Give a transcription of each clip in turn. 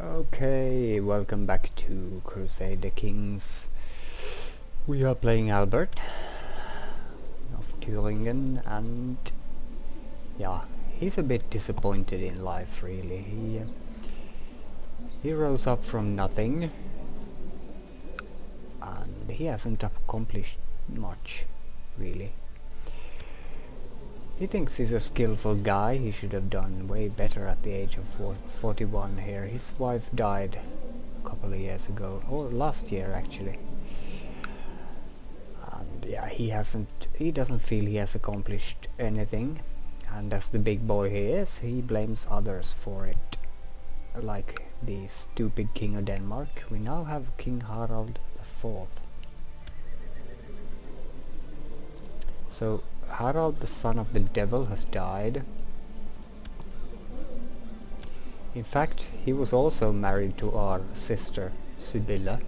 Okay, welcome back to Crusader Kings. We are playing Albert of Thüringen, and yeah, he's a bit disappointed in life, really. He rose up from nothing, and he hasn't accomplished much, really. He thinks he's a skillful guy. He should have done way better at the age of 41 here. His wife died a couple of years ago, or last year actually. And yeah, he doesn't feel he has accomplished anything. And as the big boy he is, he blames others for it. Like the stupid King of Denmark. We now have King Harald IV. So Harald, the son of the devil, has died. In fact, he was also married to our sister, Sibylla.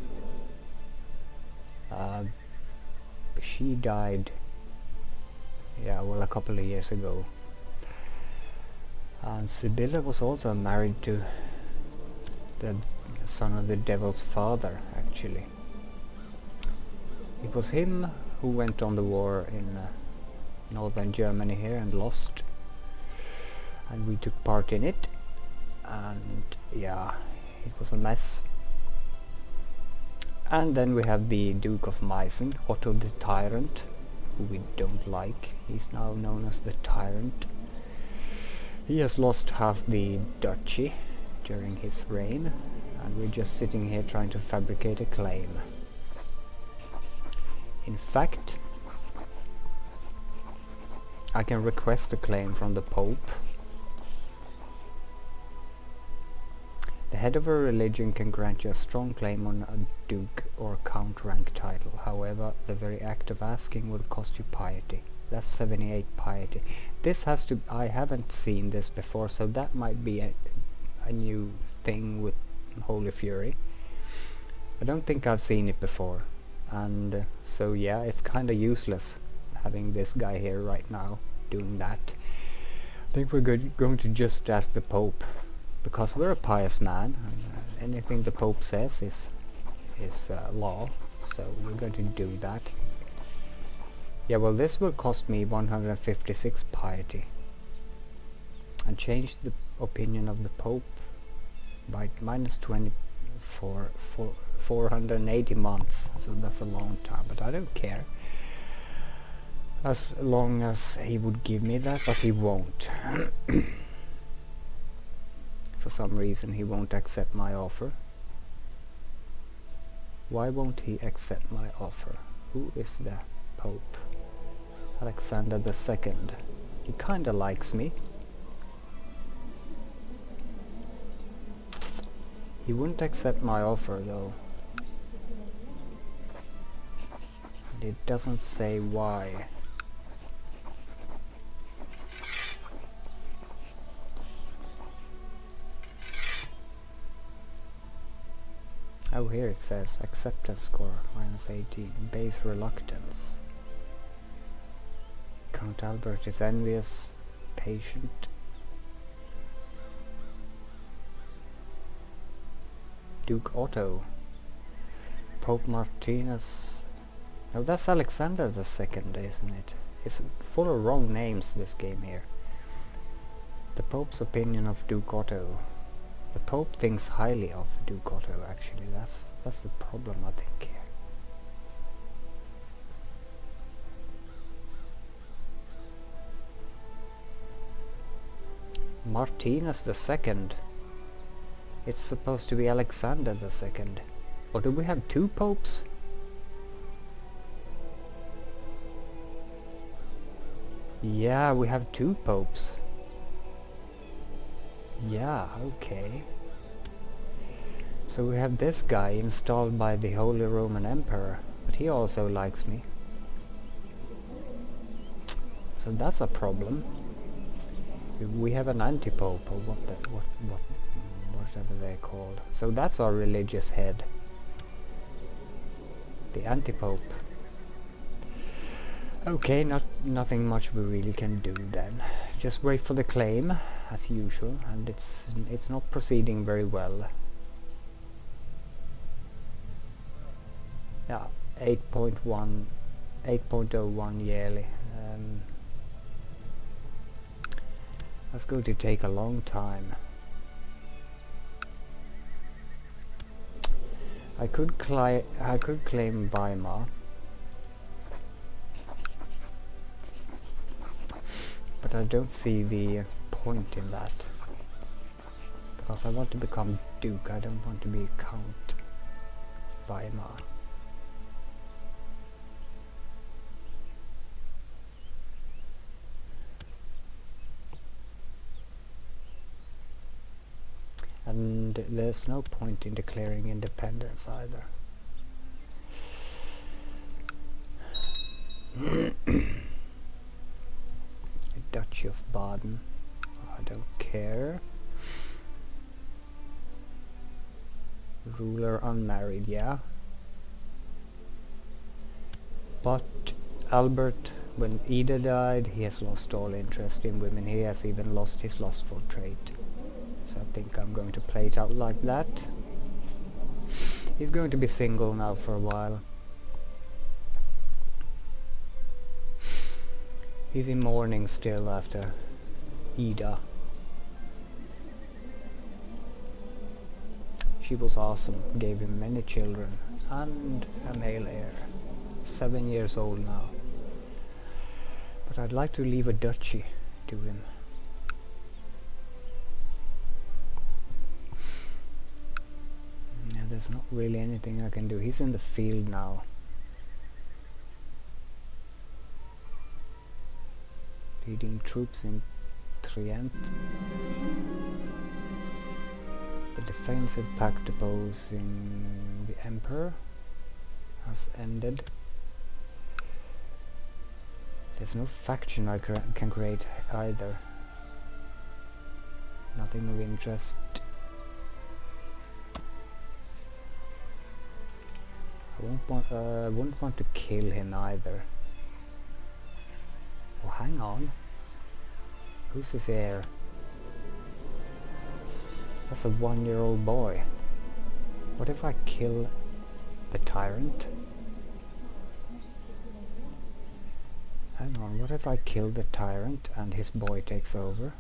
She died, a couple of years ago. And Sibylla was also married to the son of the devil's father, actually. It was him who went on the war in northern Germany here and lost, and we took part in it, and yeah, it was a mess. And then we have the Duke of Meissen, Otto the Tyrant, who we don't like. He's now known as the Tyrant. He has lost half the Duchy during his reign, and we're just sitting here trying to fabricate a claim. In fact, I can request a claim from the Pope. The head of a religion can grant you a strong claim on a duke or count rank title. However, the very act of asking will cost you piety. That's 78 piety. This has to... I haven't seen this before, so that might be a new thing with Holy Fury. I don't think I've seen it before. And so yeah, it's kinda useless having this guy here right now doing that. I think we're going to just ask the Pope, because we're a pious man, and anything the Pope says is law, so we're going to do that. Yeah, well, this will cost me 156 piety, and change the opinion of the Pope by minus 20 for 480 months, so that's a long time, but I don't care. As long as he would give me that, but he won't. For some reason he won't accept my offer. Why won't he accept my offer? Who is the Pope? Alexander II. He kinda likes me. He wouldn't accept my offer though. And it doesn't say why. Oh, here it says acceptance score minus 18, base reluctance. Count Albert is envious, patient. Duke Otto. Pope Martinus. No, that's Alexander II, isn't it? It's full of wrong names, this game here. The Pope's opinion of Duke Otto. The Pope thinks highly of Duke Otto, actually. That's the problem, I think, here. Martinus II. It's supposed to be Alexander II. Or do we have two popes? Yeah, we have two popes. Yeah, okay. So we have this guy installed by the Holy Roman Emperor, but he also likes me. So that's a problem. We have an anti-pope, or whatever they're called. So that's our religious head. The anti-pope. Okay, nothing much we really can do then. Just wait for the claim, as usual, and it's not proceeding very well. 8.01 yearly. That's going to take a long time. I could claim Weimar, but I don't see the point in that, because I want to become Duke. I don't want to be Count Weimar. And there's no point in declaring independence either. Duchy of Baden. I don't care. Ruler unmarried, yeah. But Albert, when Ida died, he has lost all interest in women. He has even lost his lustful trait. So I think I'm going to play it out like that. He's going to be single now for a while. He's in mourning still after Ida. She was awesome, gave him many children and a male heir. 7 years old now. But I'd like to leave a duchy to him. There's not really anything I can do. He's in the field now. Leading troops in Trient. The defensive pact opposing the Emperor has ended. There's no faction I can create either. Nothing of interest. I wouldn't want to kill him either. Oh, hang on. Who's his heir? That's a 1-year-old boy. What if I kill the tyrant? Hang on, what if I kill the tyrant and his boy takes over?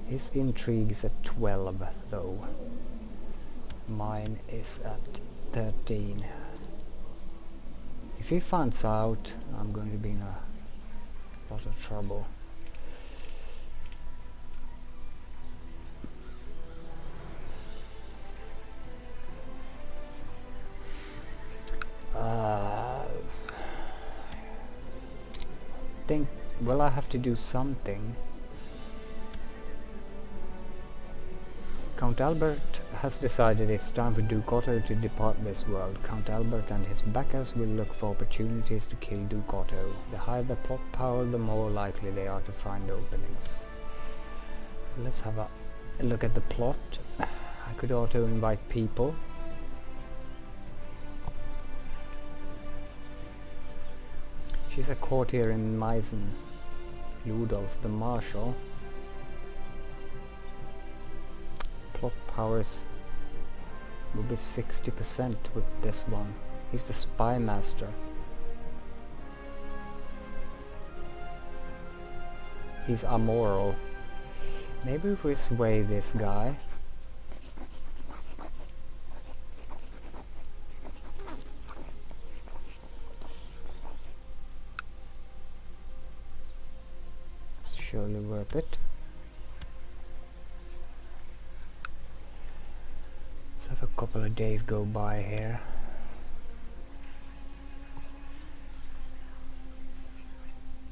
His intrigue is at 12 though. Mine is at 13. If he finds out, I'm going to be in a lot of trouble. Well, I have to do something. Count Albert has decided it's time for Duke Otto to depart this world. Count Albert and his backers will look for opportunities to kill Duke Otto. The higher the plot power, the more likely they are to find openings. So let's have a look at the plot. I could auto-invite people. She's a courtier in Meissen. Ludolf the Marshal. Plot powers will be 60% with this one. He's the spy master. He's amoral. Maybe if we sway this guy. It's surely worth it. Let's have a couple of days go by here.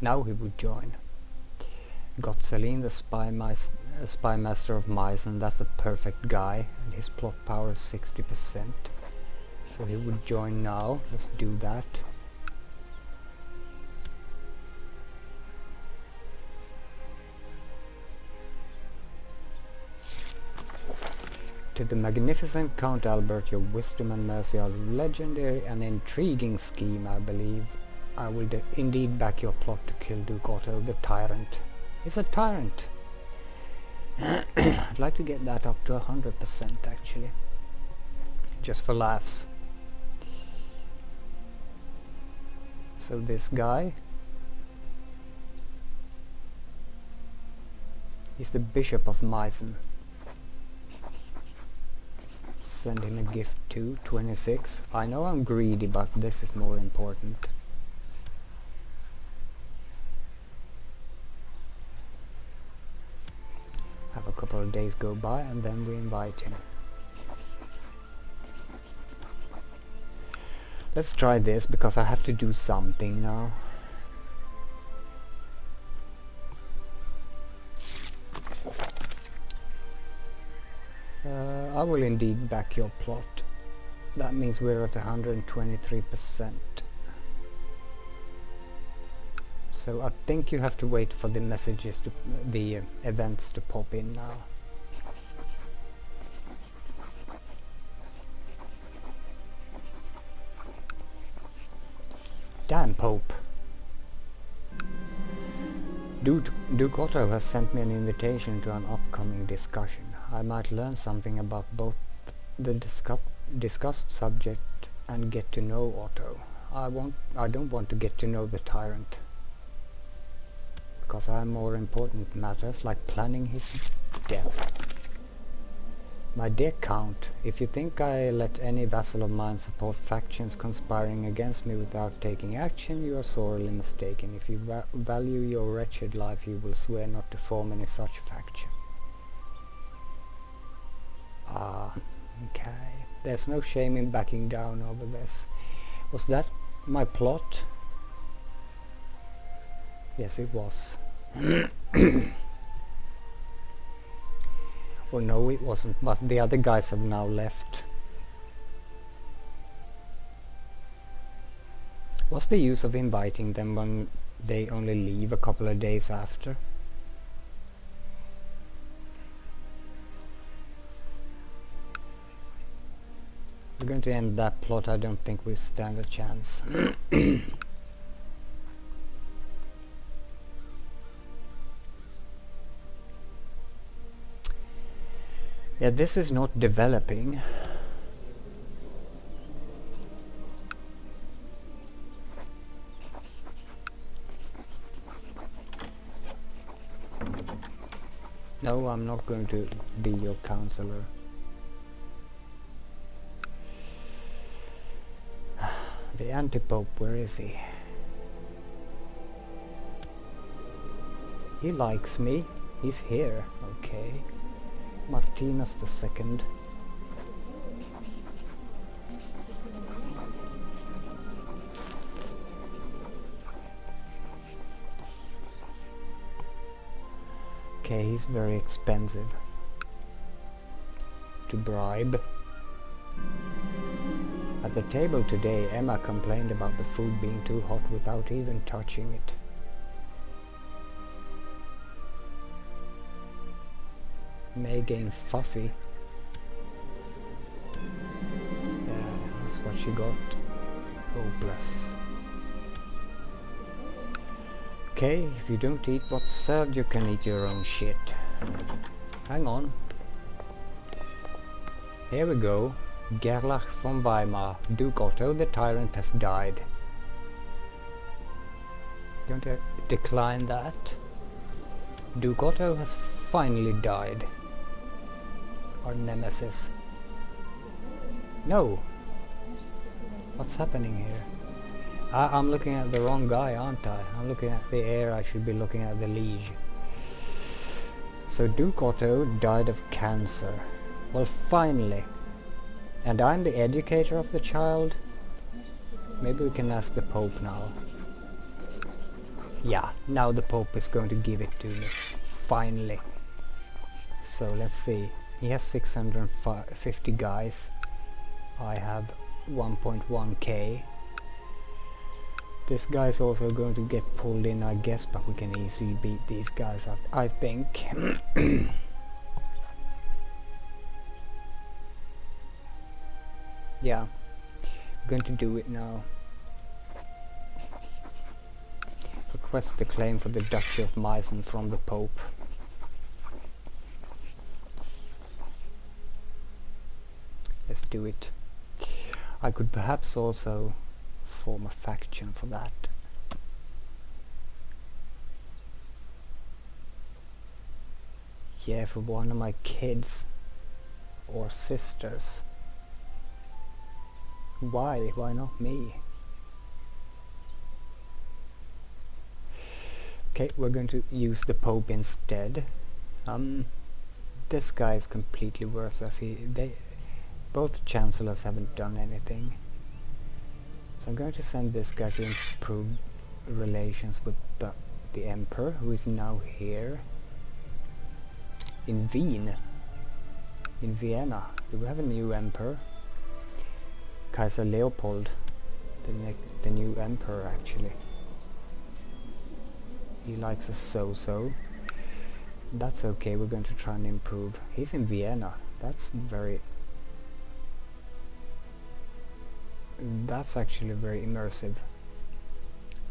Now he would join. Gotzelin, the spy master of Meissen, that's a perfect guy, and his plot power is 60%. So he would join now. Let's do that. To the magnificent Count Albert, your wisdom and mercy are legendary and intriguing scheme, I believe. I will indeed back your plot to kill Duke Otto, the tyrant. He's a tyrant. I'd like to get that up to 100% actually, just for laughs. So this guy, he's the Bishop of Meissen. Send him a gift too, 26. I know I'm greedy, but this is more important. Have a couple of days go by and then we invite him. Let's try this because I have to do something now. I will indeed back your plot. That means we're at 123%. So I think you have to wait for the messages to the events to pop in now. Damn Pope. Duke Otto has sent me an invitation to an upcoming discussion. I might learn something about both the discussed subject and get to know Otto. I don't want to get to know the tyrant, because I have more important matters like planning his death. My dear Count, if you think I let any vassal of mine support factions conspiring against me without taking action, you are sorely mistaken. If you value your wretched life, you will swear not to form any such faction. Ah, okay. There's no shame in backing down over this. Was that my plot? Yes, it was. Well, no, it wasn't, but the other guys have now left. What's the use of inviting them when they only leave a couple of days after? We're going to end that plot. I don't think we stand a chance. Yeah, this is not developing. No, I'm not going to be your counselor. The anti-pope, where is he? He likes me. He's here. Okay. Martinus II. Okay, he's very expensive to bribe. At the table today, Emma complained about the food being too hot without even touching it. May gain fussy. Yeah, that's what she got. Hopeless. Okay, if you don't eat what's served, you can eat your own shit. Hang on. Here we go. Gerlach von Weimar. Duke Otto the tyrant has died. Going to decline that. Duke Otto has finally died. Our nemesis. No! What's happening here? I'm looking at the wrong guy, aren't I? I'm looking at the heir. I should be looking at the liege. So Duke Otto died of cancer. Well, finally. And I'm the educator of the child? Maybe we can ask the Pope now. Yeah, now the Pope is going to give it to me. Finally. So let's see. He has 650 guys. I have 1.1k. This guy's also going to get pulled in, I guess, but we can easily beat these guys up, I think. Yeah, I'm going to do it now. Request the claim for the Duchy of Meissen from the Pope. Let's do it. I could perhaps also form a faction for that. Yeah, for one of my kids or sisters. Why? Why not me? Okay, we're going to use the Pope instead. This guy is completely worthless. Both chancellors haven't done anything. So I'm going to send this guy to improve relations with the Emperor, who is now here. In Vienna. Do we have a new Emperor? Kaiser Leopold, the new Emperor actually. He likes us so. That's okay, we're going to try and improve. He's in Vienna. That's actually very immersive.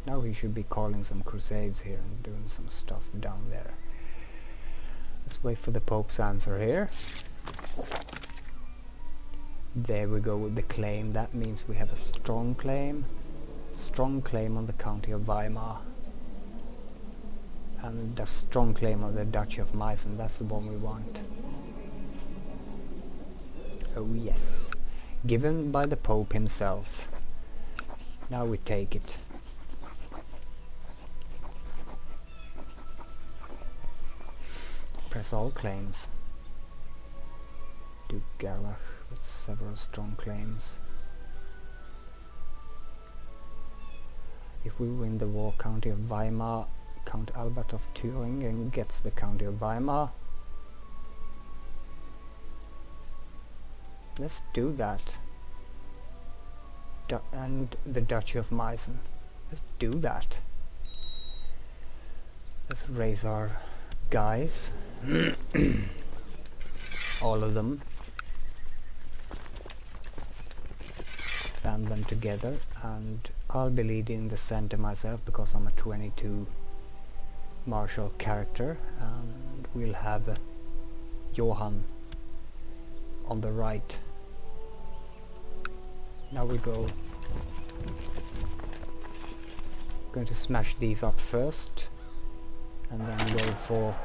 Now he should be calling some crusades here and doing some stuff down there. Let's wait for the Pope's answer here. There we go with the claim. That means we have a strong claim. Strong claim on the County of Weimar. And a strong claim on the Duchy of Meissen. That's the one we want. Oh yes. Given by the Pope himself. Now we take it. Press all claims. Duke Gerlach with several strong claims. If we win the war, County of Weimar, Count Albert of Thüringen gets the County of Weimar. Let's do that. And the Duchy of Meissen. Let's do that. Let's raise our guys. All of them. Band them together, and I'll be leading the center myself because I'm a 22 martial character, and we'll have Johann on the right. Now we go. Going to smash these up first, and then go for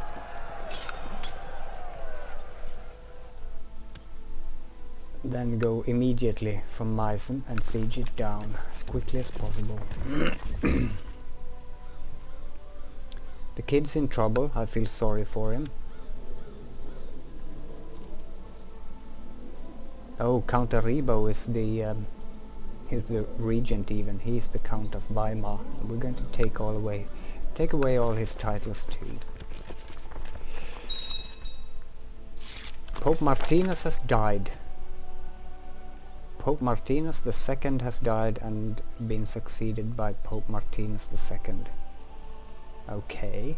go immediately from Meissen and siege it down as quickly as possible. The kid's in trouble. I feel sorry for him. Oh, Count Aribo is the regent even. He's the Count of Weimar. We're going to take away all his titles too. Pope Martinus has died. Pope Martinus II has died and been succeeded by Pope Martinus II. Okay.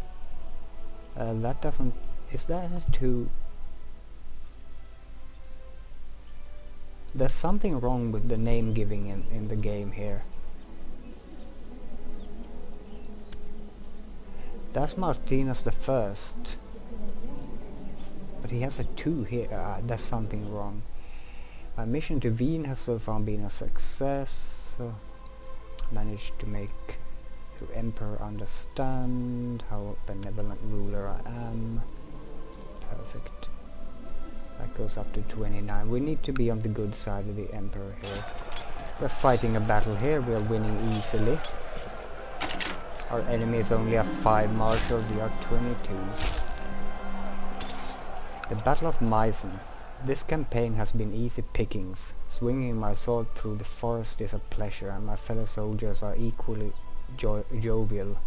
That doesn't... Is that too... There's something wrong with the name giving in the game here. That's Martinus I. But he has a 2 here. There's something wrong. My mission to Wien has so far been a success. Managed to make the Emperor understand how benevolent ruler I am. Perfect. That goes up to 29. We need to be on the good side of the Emperor here. We're fighting a battle here. We are winning easily. Our enemy is only a 5 marshal. We are 22. The Battle of Meissen. This campaign has been easy pickings. Swinging my sword through the forest is a pleasure, and my fellow soldiers are equally jovial,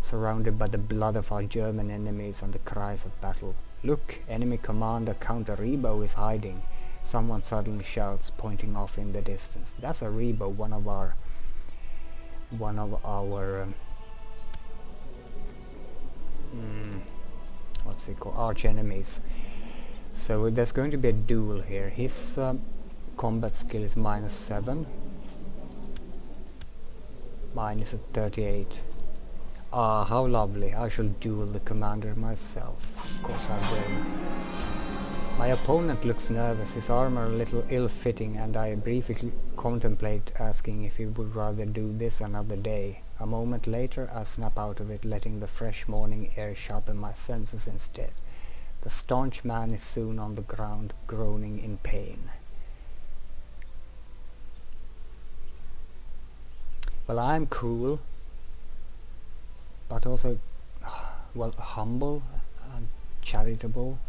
surrounded by the blood of our German enemies and the cries of battle. Look, enemy commander Count Aribo is hiding. Someone suddenly shouts, pointing off in the distance. That's Aribo, one of our what's it called? Arch enemies. So there's going to be a duel here. His combat skill is -7. Mine is at 38. Ah, how lovely. I shall duel the commander myself. Of course I will. My opponent looks nervous, his armor a little ill-fitting, and I briefly contemplate asking if he would rather do this another day. A moment later I snap out of it, letting the fresh morning air sharpen my senses instead. The staunch man is soon on the ground, groaning in pain. Well, I'm cruel, but also, well, humble and charitable.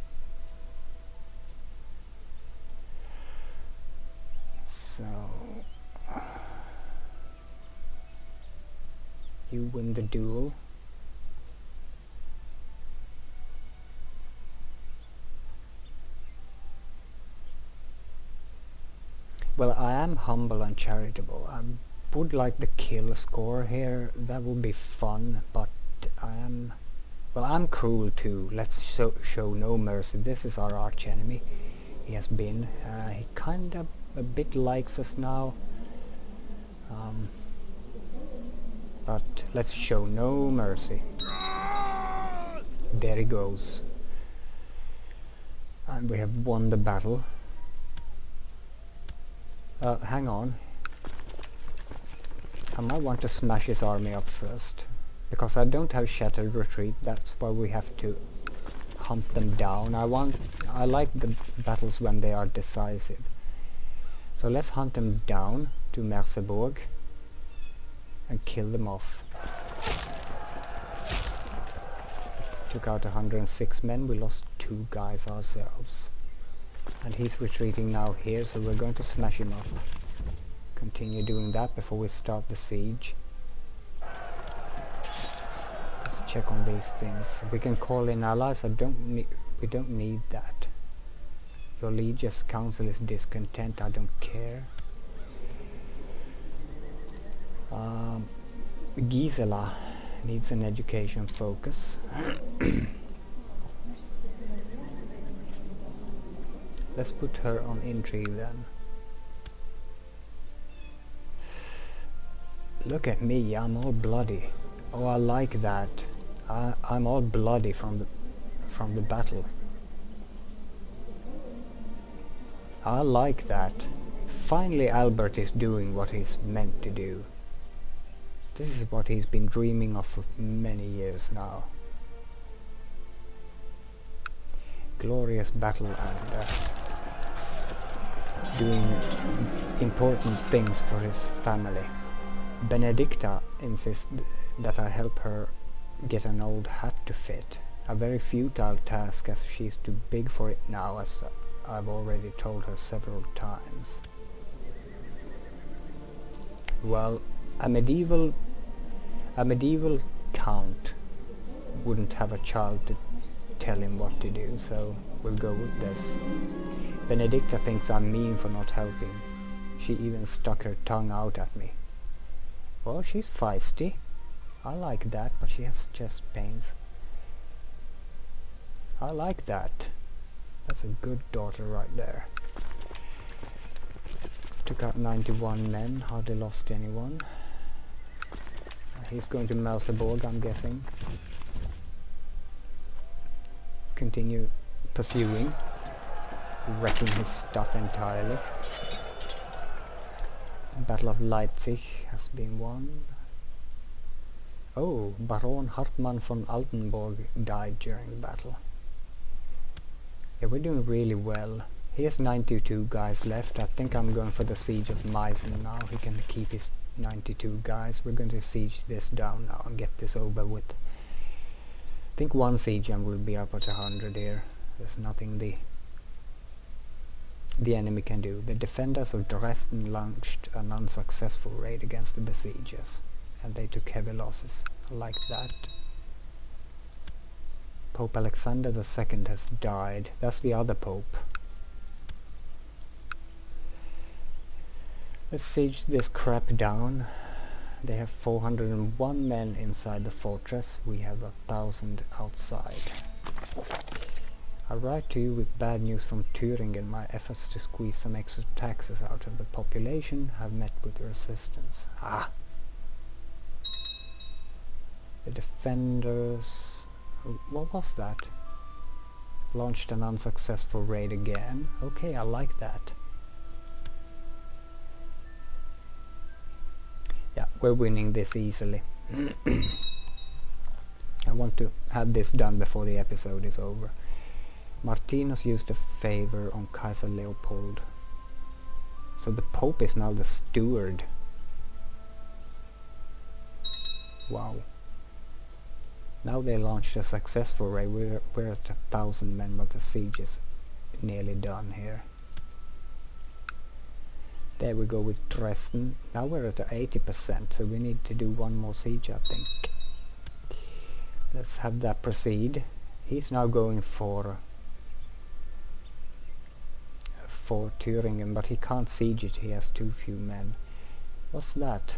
So, you win the duel. Well, I am humble and charitable. I would like the kill score here. That would be fun, but I'm cruel too. Let's show no mercy. This is our arch enemy. He has been. He kind of a bit likes us now. But let's show no mercy. There he goes. And we have won the battle. Hang on. I might want to smash his army up first, because I don't have shattered retreat. That's why we have to hunt them down. I like the battles when they are decisive. So let's hunt them down to Merseburg and kill them off. Took out 106 men. We lost 2 guys ourselves. And he's retreating now here, so we're going to smash him up. Continue doing that before we start the siege. Let's check on these things. We can call in allies. We don't need that. Your liege's council is discontent. I don't care. Gisela needs an education focus. Let's put her on intrigue then. Look at me, I'm all bloody. Oh, I like that. I'm all bloody from the battle. I like that. Finally Albert is doing what he's meant to do. This is what he's been dreaming of for many years now. Glorious battle and doing important things for his family. Benedicta insists that I help her get an old hat to fit. A very futile task, as she's too big for it now, as I've already told her several times. Well, a medieval count wouldn't have a child to tell him what to do, so we'll go with this. Benedicta thinks I'm mean for not helping. She even stuck her tongue out at me. Well, she's feisty. I like that, but she has chest pains. I like that. That's a good daughter right there. Took out 91 men, hardly lost anyone. He's going to Merseburg, I'm guessing. Let's continue pursuing, wrecking his stuff entirely. Battle of Leipzig has been won. Oh, Baron Hartmann von Altenburg died during the battle. Yeah, we're doing really well. He has 92 guys left. I think I'm going for the siege of Meissen now. He can keep his 92 guys. We're going to siege this down now and get this over with. I think one siege and we'll be up at 100 here. There's nothing the enemy can do. The defenders of Dresden launched an unsuccessful raid against the besiegers, and they took heavy losses. I like that. Pope Alexander II has died. That's the other pope. Let's siege this crap down. They have 401 men inside the fortress. We have 1,000 outside. I write to you with bad news from Thüringen. My efforts to squeeze some extra taxes out of the population have met with resistance. Ah! The defenders... What was that? Launched an unsuccessful raid again. Okay, I like that. Yeah, we're winning this easily. I want to have this done before the episode is over. Martinus used a favor on Kaiser Leopold. So the Pope is now the steward. Wow. Now they launched a successful raid. We're at 1,000 men, but the siege is nearly done here. There we go with Dresden. Now we're at 80%, so we need to do one more siege, I think. Let's have that proceed. He's now going for Thüringen, but he can't siege it. He has too few men. What's that?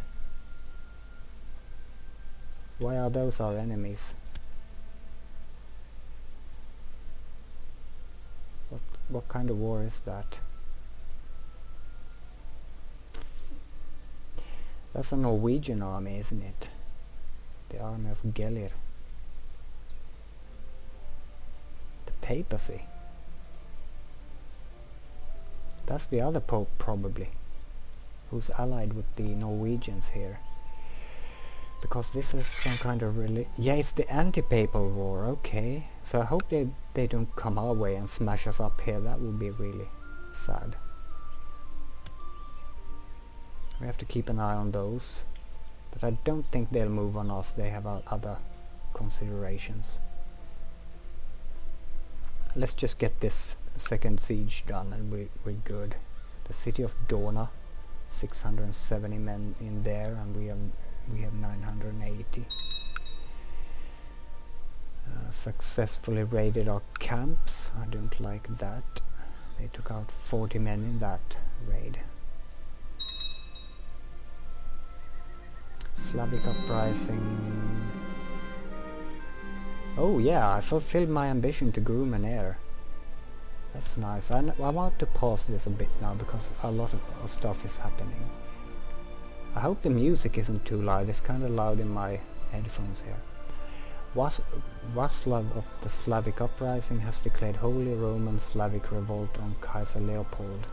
Why are those our enemies? What kind of war is that? That's a Norwegian army, isn't it? The army of Gelir. The papacy. That's the other pope, probably, who's allied with the Norwegians here. Because this is some kind of yeah, it's the anti-papal war. Okay, so I hope they don't come our way and smash us up here. That would be really sad. We have to keep an eye on those, but I don't think they'll move on us. They have other considerations. Let's just get this second siege done and we're good. The city of Dona, 670 men in there, and we have 980. Successfully raided our camps. I don't like that. They took out 40 men in that raid. Slavic uprising. Oh yeah, I fulfilled my ambition to groom an heir. That's nice. I want to pause this a bit now because a lot of stuff is happening. I hope the music isn't too loud. It's kind of loud in my headphones here. Václav of the Slavic uprising has declared Holy Roman Slavic revolt on Kaiser Leopold.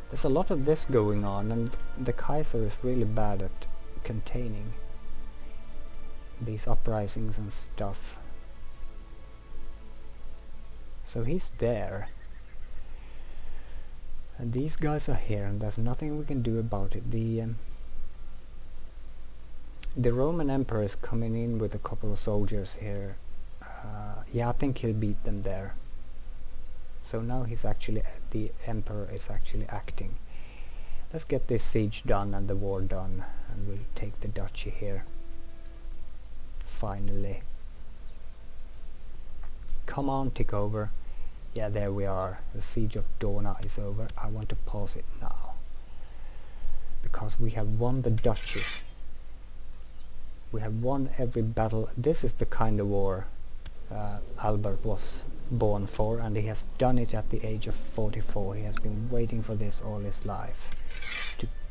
There's a lot of this going on, and the Kaiser is really bad at containing these uprisings and stuff. So he's there. And these guys are here, and there's nothing we can do about it. The Roman Emperor is coming in with a couple of soldiers here. Yeah, I think he'll beat them there. So now he's actually, the Emperor is actually acting. Let's get this siege done and the war done, and we'll take the Duchy here. Finally. Come on, tick over. Yeah, there we are. The siege of Dona is over. I want to pause it now, because we have won the Duchy. We have won every battle. This is the kind of war Albert was born for, and he has done it at the age of 44. He has been waiting for this all his life,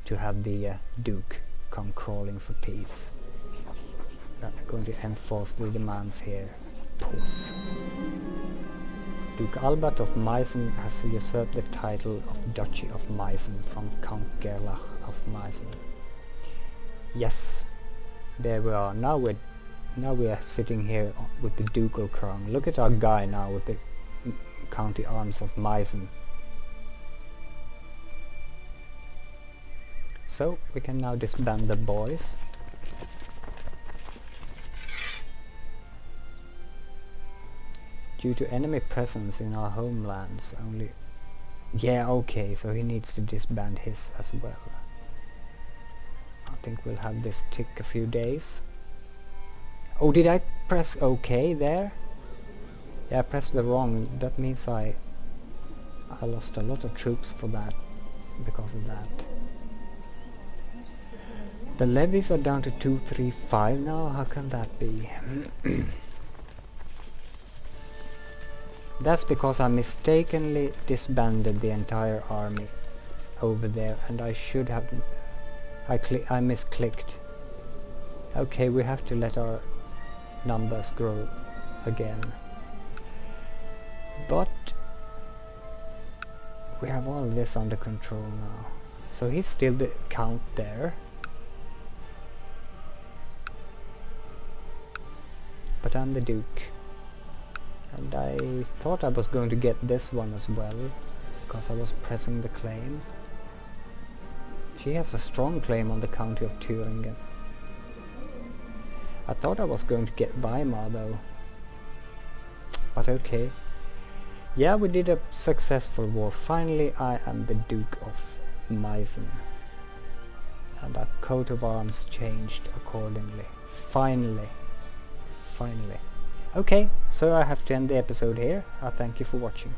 to have the Duke come crawling for peace. I'm going to enforce the demands here. Poof. Duke Albert of Meissen has usurped the title of Duchy of Meissen from Count Gerlach of Meissen. Yes, there we are. Now we are sitting here with the ducal crown. Look at our guy now with the county arms of Meissen. So we can now disband the boys. Due to enemy presence in our homelands, only... Yeah, okay, so he needs to disband his as well. I think we'll have this tick a few days. Oh, did I press OK there? Yeah, I pressed the wrong. That means I lost a lot of troops for that, because of that. The levies are down to 235 now. How can that be? That's because I mistakenly disbanded the entire army over there, and I should have... I misclicked. Okay, we have to let our numbers grow again. But we have all this under control now. So he's still the count there. But I'm the duke. And I thought I was going to get this one as well, because I was pressing the claim. She has a strong claim on the county of Thüringen. I thought I was going to get Weimar though. But okay. Yeah, we did a successful war. Finally I am the Duke of Meissen. And our coat of arms changed accordingly. Finally. Finally. Okay, so I have to end the episode here. I thank you for watching.